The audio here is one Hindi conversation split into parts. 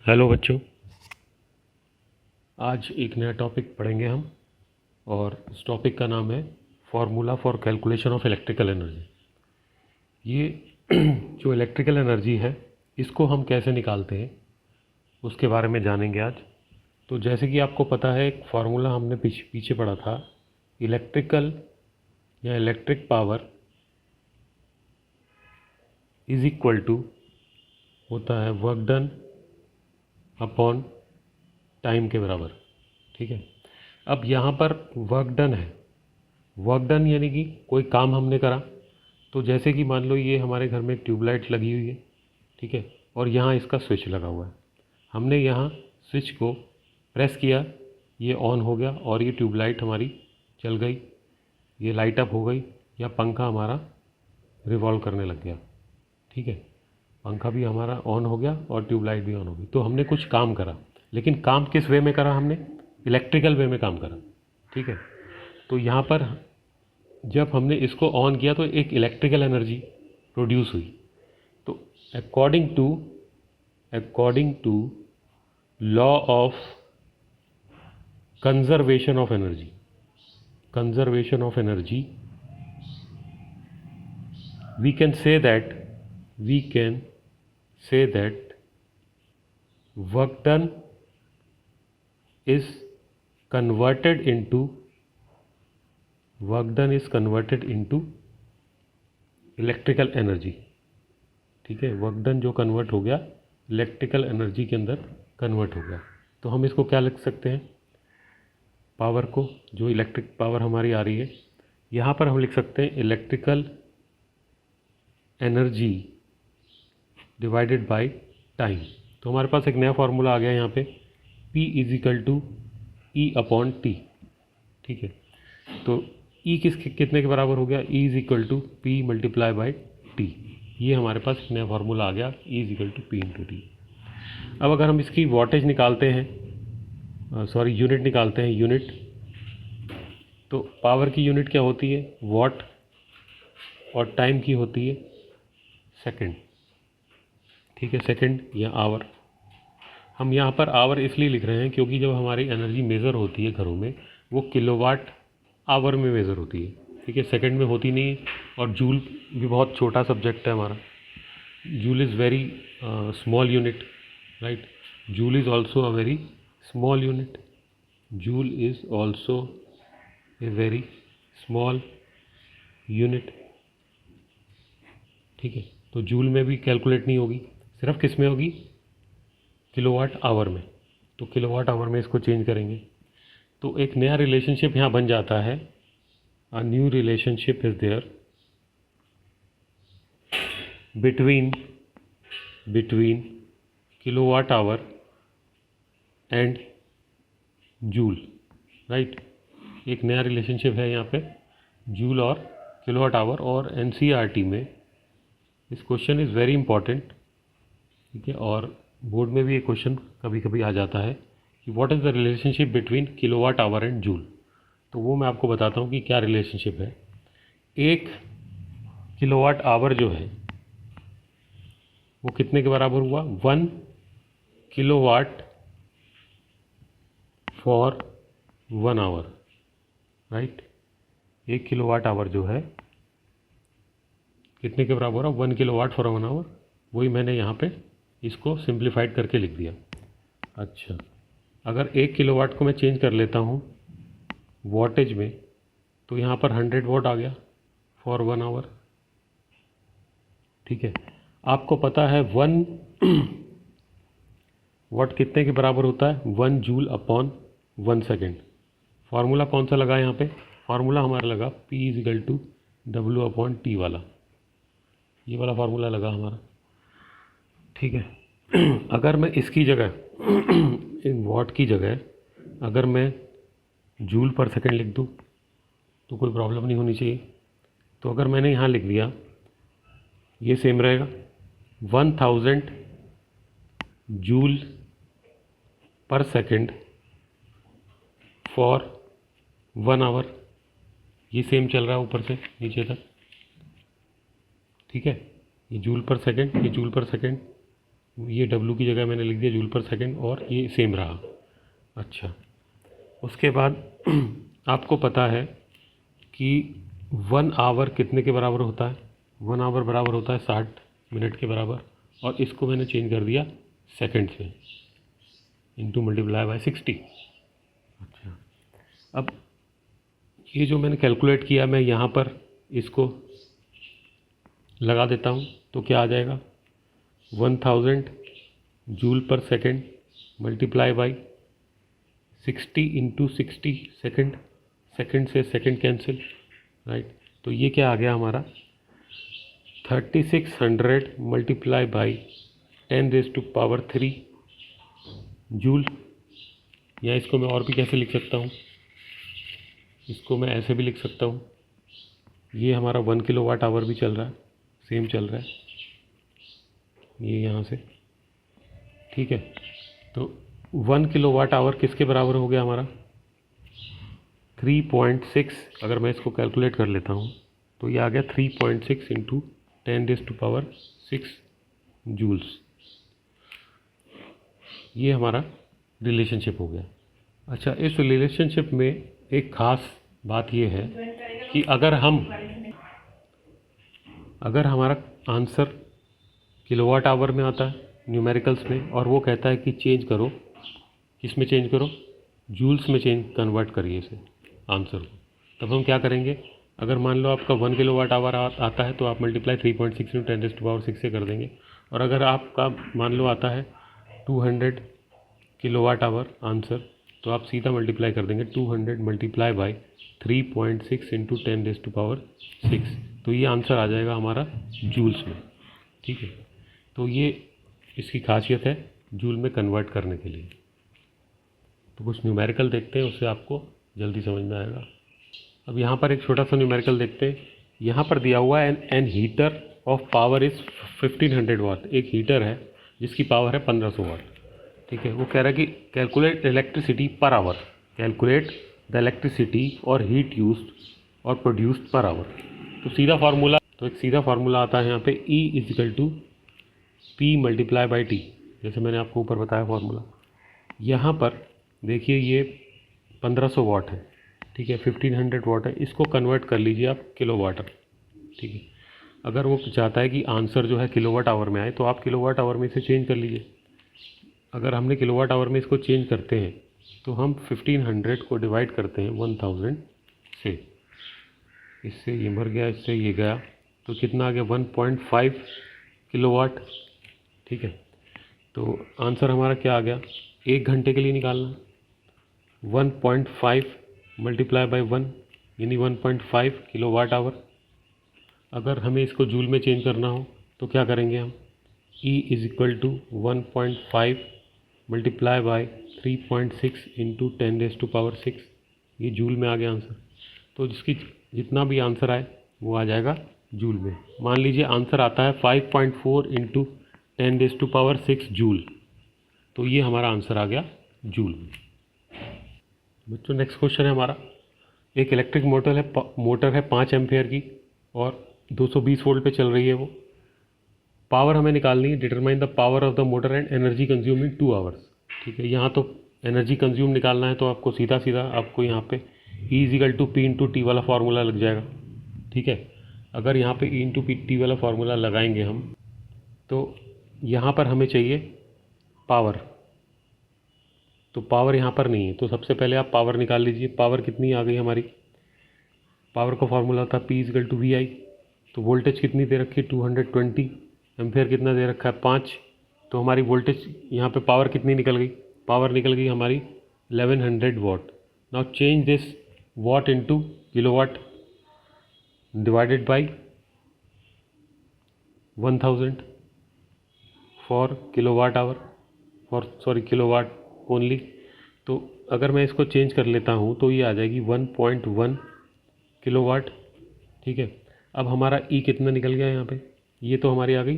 हेलो बच्चों, आज एक नया टॉपिक पढ़ेंगे हम और इस टॉपिक का नाम है formula for calculation of electrical energy. ये जो इलेक्ट्रिकल एनर्जी है इसको हम कैसे निकालते हैं उसके बारे में जानेंगे आज। तो जैसे कि आपको पता है एक फार्मूला हमने पीछे पढ़ा था, इलेक्ट्रिकल या electric power is equal to होता है वर्क डन अपॉन टाइम के बराबर। ठीक है, अब यहाँ पर वर्क डन है, वर्क डन यानी कि कोई काम हमने करा। तो जैसे कि मान लो ये हमारे घर में एक ट्यूबलाइट लगी हुई है, ठीक है, और यहाँ इसका स्विच लगा हुआ है। हमने यहाँ स्विच को प्रेस किया, ये ऑन हो गया और ये ट्यूबलाइट हमारी चल गई, ये लाइट अप हो गई, या पंखा हमारा रिवॉल्व करने लग गया। ठीक है, पंखा भी हमारा ऑन हो गया और ट्यूबलाइट भी ऑन हो गई। तो हमने कुछ काम करा, लेकिन काम किस वे में करा? हमने इलेक्ट्रिकल वे में काम करा। ठीक है, तो यहाँ पर जब हमने इसको ऑन किया तो एक इलेक्ट्रिकल एनर्जी प्रोड्यूस हुई। तो according to law of conservation of energy we can say that work done is converted into electrical energy. ठीक है, वर्क डन जो कन्वर्ट हो गया इलेक्ट्रिकल एनर्जी के अंदर कन्वर्ट हो गया। तो हम इसको क्या लिख सकते हैं? पावर को, जो इलेक्ट्रिक पावर हमारी आ रही है, यहाँ पर हम लिख सकते हैं electrical energy divided by time. तो हमारे पास एक नया फार्मूला आ गया यहाँ पे, P is equal to E upon T. ठीक है, तो E कितने के बराबर हो गया? E is equal to P multiply by T. ये हमारे पास एक नया फार्मूला आ गया, E is equal to P into T. अब अगर हम इसकी वॉटेज निकालते हैं, यूनिट निकालते हैं, यूनिट, तो पावर की यूनिट क्या होती है? वॉट, और टाइम की होती है सेकंड। ठीक है, सेकंड या आवर। हम यहाँ पर आवर इसलिए लिख रहे हैं क्योंकि जब हमारी एनर्जी मेज़र होती है घरों में, वो किलोवाट आवर में मेज़र होती है। ठीक है, सेकंड में होती नहीं है। और जूल भी बहुत छोटा सब्जेक्ट है हमारा। Joule is very small unit, right? Joule is also a very small unit. Joule is also a very small unit. ठीक है, तो जूल में भी कैलकुलेट नहीं होगी, सिर्फ किस में होगी? किलोवाट आवर में। तो किलोवाट आवर में इसको चेंज करेंगे तो एक नया रिलेशनशिप यहाँ बन जाता है। A new relationship is there between kilowatt hour and joule, right? एक नया रिलेशनशिप है यहाँ पे जूल और किलोवाट आवर। और एनसीईआरटी में इस क्वेश्चन इज़ वेरी इंपॉर्टेंट। ठीक है, और बोर्ड में भी ये क्वेश्चन कभी कभी आ जाता है कि what is the relationship between kilowatt hour and joule. तो वो मैं आपको बताता हूँ कि क्या रिलेशनशिप है। एक किलोवाट आवर जो है वो कितने के बराबर हुआ? 1 kilowatt for 1 hour, right? 1 kilowatt hour जो है कितने के बराबर है? 1 किलोवाट फॉर 1 आवर। वही मैंने यहाँ पे इसको सिंप्लीफाइड करके लिख दिया। अच्छा, अगर 1 किलोवाट को मैं चेंज कर लेता हूँ वॉटेज में, तो यहाँ पर 100 वॉट आ गया फॉर 1 आवर। ठीक है, आपको पता है 1 वॉट कितने के बराबर होता है? 1 जूल अपॉन 1 सेकेंड। फार्मूला कौन सा लगा यहाँ पे? फार्मूला हमारा लगा P is equal to W upon T वाला, ये वाला फार्मूला लगा हमारा। ठीक है, अगर मैं इसकी जगह इन वॉट की जगह अगर मैं जूल पर सेकंड लिख दूँ तो कोई प्रॉब्लम नहीं होनी चाहिए। तो अगर मैंने यहाँ लिख दिया, ये सेम रहेगा, 1000 joule per second for 1 hour. ये सेम चल रहा है ऊपर से नीचे तक। ठीक है, ये जूल पर सेकंड, ये जूल पर सेकंड, ये W की जगह मैंने लिख दिया जूल पर सेकेंड और ये सेम रहा। अच्छा, उसके बाद आपको पता है कि 1 आवर कितने के बराबर होता है? 1 आवर बराबर होता है 60 मिनट के बराबर, और इसको मैंने चेंज कर दिया सेकेंड्स में, इंटू मल्टीप्लाई बाय 60। अच्छा, अब ये जो मैंने कैलकुलेट किया मैं यहाँ पर इसको लगा देता हूँ, तो क्या आ जाएगा? 1000 जूल पर second multiply by 60 into 60 second, second से सेकेंड कैंसिल, राइट। तो ये क्या आ गया हमारा? 3600 मल्टीप्लाई बाई 10⁻³ जूल। या इसको मैं और भी कैसे लिख सकता हूँ? इसको मैं ऐसे भी लिख सकता हूँ, ये हमारा 1 किलोवाट आवर भी चल रहा है, सेम चल रहा है ये यहाँ से, ठीक है। तो 1 किलोवाट आवर किसके बराबर हो गया हमारा? 3.6। अगर मैं इसको कैलकुलेट कर लेता हूँ तो ये आ गया 3.6 इंटू 10⁻6 जूल्स। ये हमारा रिलेशनशिप हो गया। अच्छा, इस रिलेशनशिप में एक ख़ास बात ये है कि अगर हमारा आंसर किलोवाट आवर में आता है न्यूमेरिकल्स में, और वो कहता है कि चेंज करो, किस में चेंज करो? जूल्स में कन्वर्ट करिए इसे आंसर को, तब हम क्या करेंगे? अगर मान लो आपका 1 किलोवाट आवर आता है तो आप मल्टीप्लाई 3.6 इंटू 10⁻6 से कर देंगे, और अगर आपका मान लो आता है 200 किलोवाट आवर आंसर, तो आप सीधा मल्टीप्लाई कर देंगे 200 मल्टीप्लाई बाई 3.6 इंटू 10⁻6, तो ये आंसर आ जाएगा हमारा जूल्स में, ठीक है। तो ये इसकी खासियत है जूल में कन्वर्ट करने के लिए। तो कुछ न्यूमेरिकल देखते हैं, उससे आपको जल्दी समझ में आएगा। अब यहाँ पर एक छोटा सा न्यूमेरिकल देखते हैं। यहाँ पर दिया हुआ है an heater of power is 1500 watt. एक हीटर है जिसकी पावर है 1500 वाट, ठीक है। वो कह रहा है कि calculate electricity per hour, calculate the electricity और हीट यूज्ड और प्रोड्यूस्ड पर आवर। तो एक सीधा फार्मूला आता है यहाँ पे, E = P multiply by T, जैसे मैंने आपको ऊपर बताया फार्मूला। यहाँ पर देखिए ये 1500 वाट है, ठीक है, 1500 वाट है, इसको कन्वर्ट कर लीजिए आप किलोवाट, ठीक है। अगर वो चाहता है कि आंसर जो है किलोवाट आवर में आए तो आप किलोवाट आवर में इसे चेंज कर लीजिए। अगर हमने किलोवाट आवर में इसको चेंज करते हैं तो हम 1500 को डिवाइड करते हैं 1000 से, इससे ये मर गया, इससे ये गया, तो कितना आ गया? 1.5 किलोवाट, ठीक है। तो आंसर हमारा क्या आ गया? 1 घंटे के लिए निकालना, 1.5 मल्टीप्लाई बाई 1 यानी 1.5 किलोवाट आवर। अगर हमें इसको जूल में चेंज करना हो तो क्या करेंगे हम? E = 1.5 मल्टीप्लाई बाई 3.6 इंटू 10⁻6, ये जूल में आ गया आंसर। तो जिसकी जितना भी आंसर आए वो आ जाएगा जूल में। मान लीजिए आंसर आता है 5.4 इंटू 10⁻6 जूल, तो ये हमारा आंसर आ गया जूल में। बच्चों, नेक्स्ट क्वेश्चन है हमारा, एक इलेक्ट्रिक मोटर है 5 एम्पेयर की और 220 वोल्ट पे चल रही है वो। पावर हमें निकालनी है, determine the power of the motor and energy consume in 2 hours, ठीक है। यहाँ तो एनर्जी कंज्यूम निकालना है, तो आपको सीधा आपको यहाँ पे E = P × T वाला फार्मूला लग जाएगा, ठीक है। अगर यहाँ पे E × T वाला फार्मूला लगाएंगे हम, तो यहाँ पर हमें चाहिए पावर, तो पावर यहाँ पर नहीं है, तो सबसे पहले आप पावर निकाल लीजिए। पावर कितनी आ गई हमारी? पावर का फार्मूला था P = VI। तो वोल्टेज कितनी दे रखी है? 220। एम्पेयर कितना दे रखा है? 5। तो हमारी वोल्टेज यहाँ पे पावर कितनी निकल गई? पावर निकल गई हमारी 1100 watt. Now change this watt into kilowatt divided by 1000 for kilowatt hour, kilowatt only. तो अगर मैं इसको चेंज कर लेता हूँ तो ये आ जाएगी 1.1 किलोवाट, ठीक है। अब हमारा E कितना निकल गया यहाँ पे? ये तो हमारी आ गई,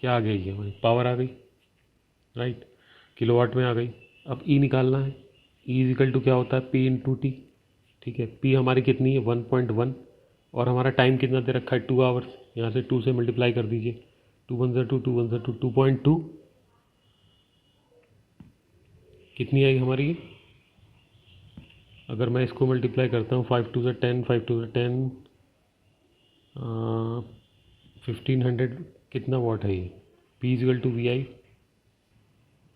क्या आ गई? ये हमारी पावर आ गई, राइट, किलोवाट में आ गई। अब E निकालना है। E = क्या होता है? P × T, ठीक है। P हमारी कितनी है? 1.1, और हमारा टाइम कितना दे रखा है? 2 आवर्स। यहाँ से 2 से मल्टीप्लाई कर दीजिए, 2 1 2 2 1 2 2.2 कितनी आएगी हमारी ये? अगर मैं इसको मल्टीप्लाई करता हूँ 5 2 10 5 2 10 1500 कितना वाट है ये? P is equal to V I.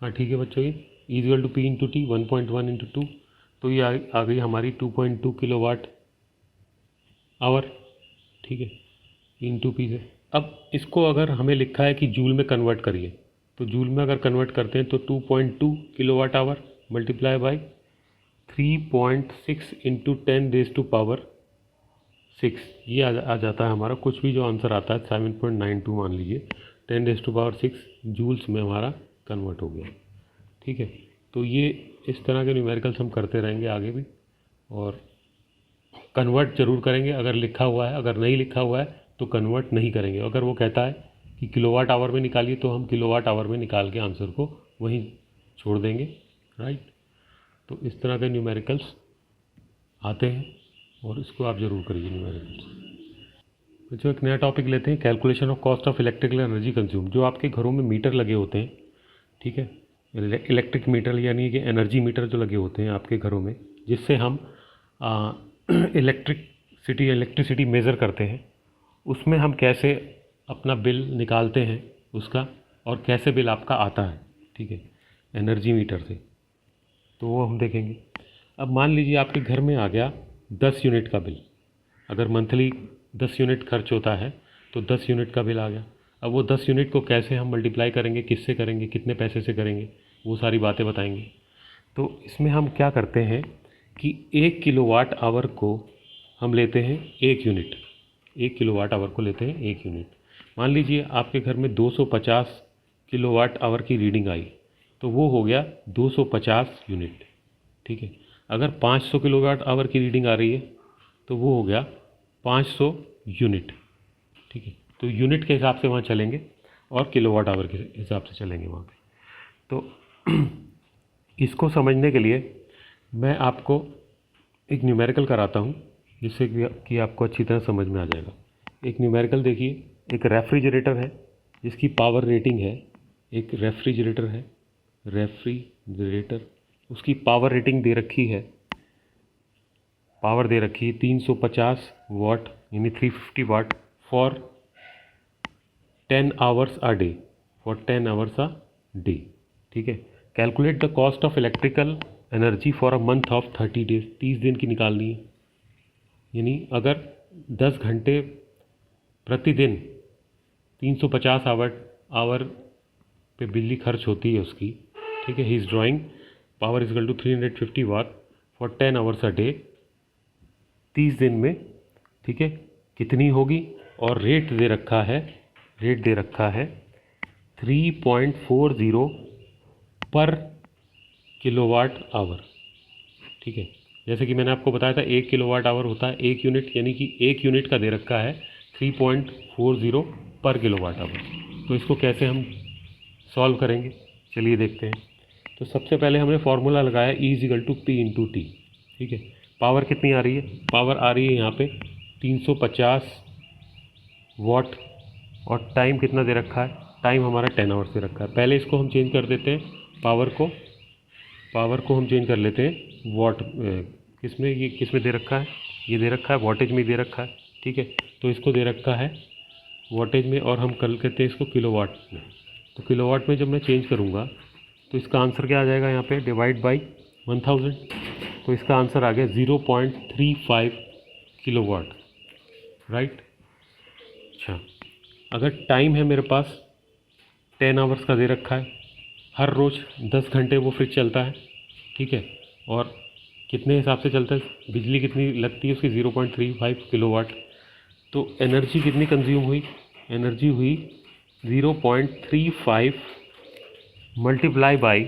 हाँ ठीक है बच्चों, ये E is equal to P into T 1.1 into 2, तो ये आ गई हमारी 2.2 किलो वाट आवर। ठीक है, इंटू पी से। अब इसको अगर हमें लिखा है कि जूल में कन्वर्ट करिए, तो जूल में अगर कन्वर्ट करते हैं तो 2.2 kilowatt hour multiply by 3.6 into 10 raise to power 6, ये आ जाता है हमारा कुछ भी जो आंसर आता है 7.92 मान लीजिए, 10 रेज टू पावर 6 जूल्स में हमारा कन्वर्ट हो गया। ठीक है, तो ये इस तरह के न्यूमेरिकल्स हम करते रहेंगे आगे भी, और कन्वर्ट ज़रूर करेंगे अगर लिखा हुआ है, अगर नहीं लिखा हुआ है तो कन्वर्ट नहीं करेंगे। अगर वो कहता है कि किलोवाट आवर में निकालिए तो हम किलोवाट आवर में निकाल के आंसर को वहीं छोड़ देंगे। राइट, तो इस तरह के न्यूमेरिकल्स आते हैं और इसको आप ज़रूर करिए न्यूमेरिकल्स। बच्चों एक नया टॉपिक लेते हैं, calculation of cost of electrical energy consume. जो आपके घरों में मीटर लगे होते हैं, ठीक है, इलेक्ट्रिक मीटर यानी कि एनर्जी मीटर जो लगे होते हैं आपके घरों में, जिससे हम इलेक्ट्रिसिटी मेज़र करते हैं, उसमें हम कैसे अपना बिल निकालते हैं उसका, और कैसे बिल आपका आता है, ठीक है, एनर्जी मीटर से, तो वो हम देखेंगे। अब मान लीजिए आपके घर में आ गया 10 यूनिट का बिल। अगर मंथली 10 यूनिट खर्च होता है तो 10 यूनिट का बिल आ गया। अब वो 10 यूनिट को कैसे हम मल्टीप्लाई करेंगे, किससे करेंगे, कितने पैसे से करेंगे, वो सारी बातें बताएंगे। तो इसमें हम क्या करते हैं कि 1 किलोवाट आवर को हम लेते हैं 1 यूनिट, 1 किलोवाट आवर को लेते हैं 1 यूनिट। मान लीजिए आपके घर में 250 किलोवाट आवर की रीडिंग आई, तो वो हो गया 250 यूनिट। ठीक है, अगर 500 किलोवाट आवर की रीडिंग आ रही है तो वो हो गया 500 यूनिट। ठीक है, तो यूनिट के हिसाब से वहाँ चलेंगे और किलोवाट आवर के हिसाब से चलेंगे वहाँ पे। तो इसको समझने के लिए मैं आपको एक न्यूमेरिकल कराता हूँ, जिससे कि आपको अच्छी तरह समझ में आ जाएगा। एक न्यूमेरिकल देखिए, एक रेफ्रिजरेटर है जिसकी पावर रेटिंग है, एक रेफ्रिजरेटर है, रेफ्रिजरेटर, उसकी पावर रेटिंग दे रखी है, पावर दे रखी है 350 वाट यानी 350 watt for 10 hours a day, for 10 hours a day. ठीक है, calculate the cost of electrical energy for a month of 30 days, 30 दिन की निकालनी है। यानी अगर 10 घंटे प्रतिदिन 350 आवर पे बिजली खर्च होती है उसकी, ठीक है, he is drawing power is equal to 350 watt for 10 hours a day, 30 दिन में, ठीक है, कितनी होगी। और रेट दे रखा है, रेट दे रखा है 3.40 पर किलोवाट आवर। ठीक है, जैसे कि मैंने आपको बताया था 1 किलोवाट आवर होता है 1 यूनिट, यानी कि 1 यूनिट का दे रखा है 3.40 पर किलोवाट आवर। तो इसको कैसे हम सॉल्व करेंगे, चलिए देखते हैं। तो सबसे पहले हमने फार्मूला लगाया E is equal to P into T. ठीक है, पावर कितनी आ रही है, पावर आ रही है यहाँ पे 350 वाट, और टाइम कितना दे रखा है, टाइम हमारा 10 आवर्स दे रखा है। पहले इसको हम चेंज कर देते हैं, पावर को हम चेंज कर लेते हैं वाट, किसमें, ये किसमें दे रखा है, ये दे रखा है वॉटेज में दे रखा है। ठीक है, तो इसको दे रखा है वॉटेज में, और हम कर लेते हैं इसको किलोवाट में। तो किलोवाट में जब मैं चेंज करूँगा तो इसका आंसर क्या आ जाएगा, यहाँ पे डिवाइड बाई 1000, तो इसका आंसर आ गया 0.35 किलोवाट। राइट, अच्छा, अगर टाइम है मेरे पास 10 आवर्स का दे रखा है, हर रोज़ 10 घंटे वो फ्रिज चलता है। ठीक है, और कितने हिसाब से चलता है, बिजली कितनी लगती है उसकी 0.35 किलोवाट। तो एनर्जी कितनी कंज्यूम हुई, एनर्जी हुई 0.35 मल्टीप्लाई बाई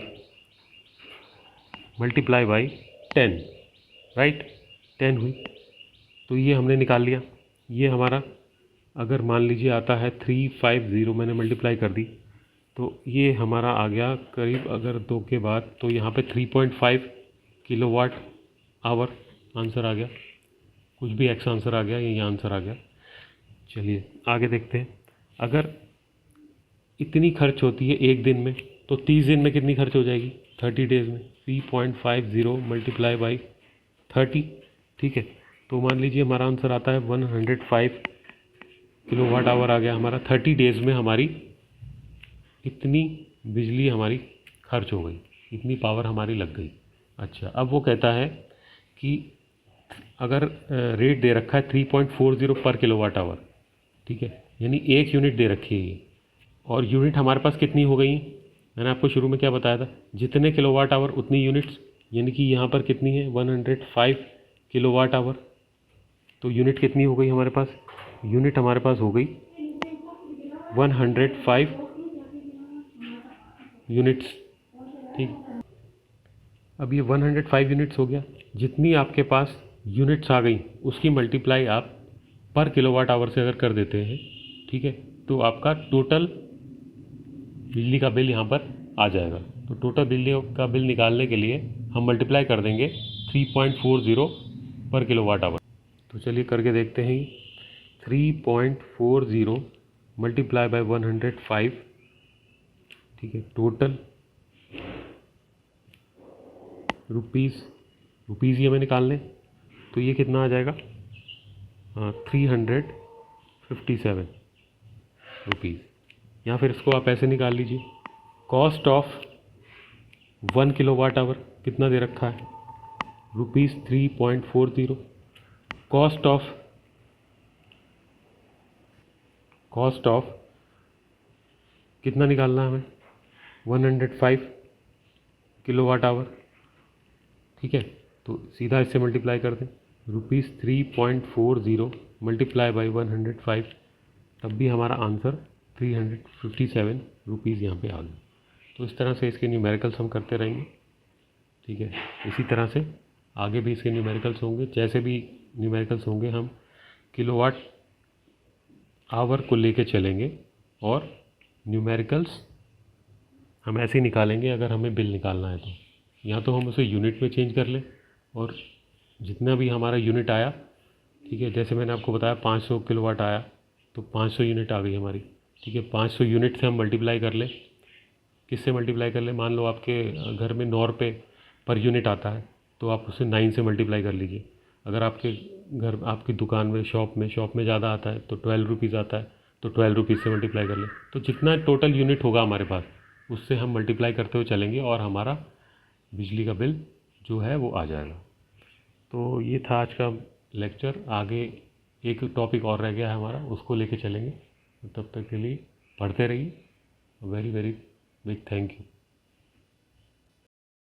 10, राइट, 10 हुई। तो ये हमने निकाल लिया। ये हमारा अगर मान लीजिए आता है 350, मैंने मल्टीप्लाई कर दी, तो ये हमारा आ गया करीब, अगर 2 के बाद, तो यहाँ पे 3.5 किलोवाट आवर आंसर आ गया, कुछ भी एक्स आंसर आ गया, ये आंसर आ गया। चलिए आगे देखते हैं। अगर इतनी खर्च होती है एक दिन में, तो 30 दिन में कितनी खर्च हो जाएगी 30 डेज़ में 3.50 मल्टीप्लाई बाई 30। ठीक है, तो मान लीजिए हमारा आंसर आता है 105 किलोवाट आवर आ गया हमारा। 30 डेज़ में हमारी इतनी बिजली हमारी खर्च हो गई, इतनी पावर हमारी लग गई। अच्छा, अब वो कहता है कि अगर रेट दे रखा है 3.40 पर किलोवाट आवर, ठीक है, यानी 1 यूनिट दे रखी है ये, और यूनिट हमारे पास कितनी हो गई? मैंने आपको शुरू में क्या बताया था, जितने किलोवाट आवर उतनी यूनिट्स, यानी कि यहाँ पर कितनी है 105 किलोवाट आवर। तो यूनिट कितनी हो गई हमारे पास? यूनिट हमारे पास हो गई 105 यूनिट्स। ठीक, अब ये 105 यूनिट्स हो गया। जितनी आपके पास यूनिट्स आ गई उसकी मल्टीप्लाई आप पर किलोवाट आवर से अगर कर देते हैं, ठीक है, तो आपका टोटल बिजली का बिल यहाँ पर आ जाएगा। तो टोटल बिजली का बिल निकालने के लिए हम मल्टीप्लाई कर देंगे 3.40 पर किलोवाट आवर। तो चलिए करके देखते हैं। 3.40 मल्टीप्लाई बाय 105, ठीक है, टोटल रुपीज़ ये हमें निकालने, तो ये कितना आ जाएगा? 357 रुपीज़। या फिर इसको आप ऐसे निकाल लीजिए, कॉस्ट ऑफ 1 किलोवाट आवर कितना दे रखा है? ₹3.40। कॉस्ट ऑफ कितना निकालना है हमें? 105 किलोवाट आवर। ठीक है, तो सीधा इससे मल्टीप्लाई कर दें, ₹3.40 मल्टीप्लाई बाई 105, तब भी हमारा आंसर 357 रुपीज़ यहाँ पे आ गया। तो इस तरह से इसके न्यूमेरिकल्स हम करते रहेंगे। ठीक है, इसी तरह से आगे भी इसके न्यूमेरिकल्स होंगे। जैसे भी न्यूमेरिकल्स होंगे हम किलोवाट आवर को लेके चलेंगे, और न्यूमेरिकल्स हम ऐसे ही निकालेंगे अगर हमें बिल निकालना है तो। या तो हम उसे यूनिट में चेंज कर लें, और जितना भी हमारा यूनिट आया, ठीक है, जैसे मैंने आपको बताया 500 किलोवाट आया, तो 500 यूनिट आ गई हमारी। ठीक है, 500 यूनिट से हम मल्टीप्लाई कर लें। किससे मल्टीप्लाई कर लें? मान लो आपके घर में 9 रुपये पर यूनिट आता है, तो आप उसे 9 से मल्टीप्लाई कर लीजिए। अगर आपके घर, आपकी दुकान में, शॉप में ज़्यादा आता है तो 12 रुपीज़ आता है, तो 12 रुपीज़ से मल्टीप्लाई कर लें। तो जितना टोटल यूनिट होगा हमारे पास, उससे हम मल्टीप्लाई करते हुए चलेंगे और हमारा बिजली का बिल जो है वो आ जाएगा। तो ये था आज का लेक्चर। आगे एक टॉपिक और रह गया है हमारा, उसको लेके चलेंगे। तब तक के लिए पढ़ते रहिए। Very very big thank you.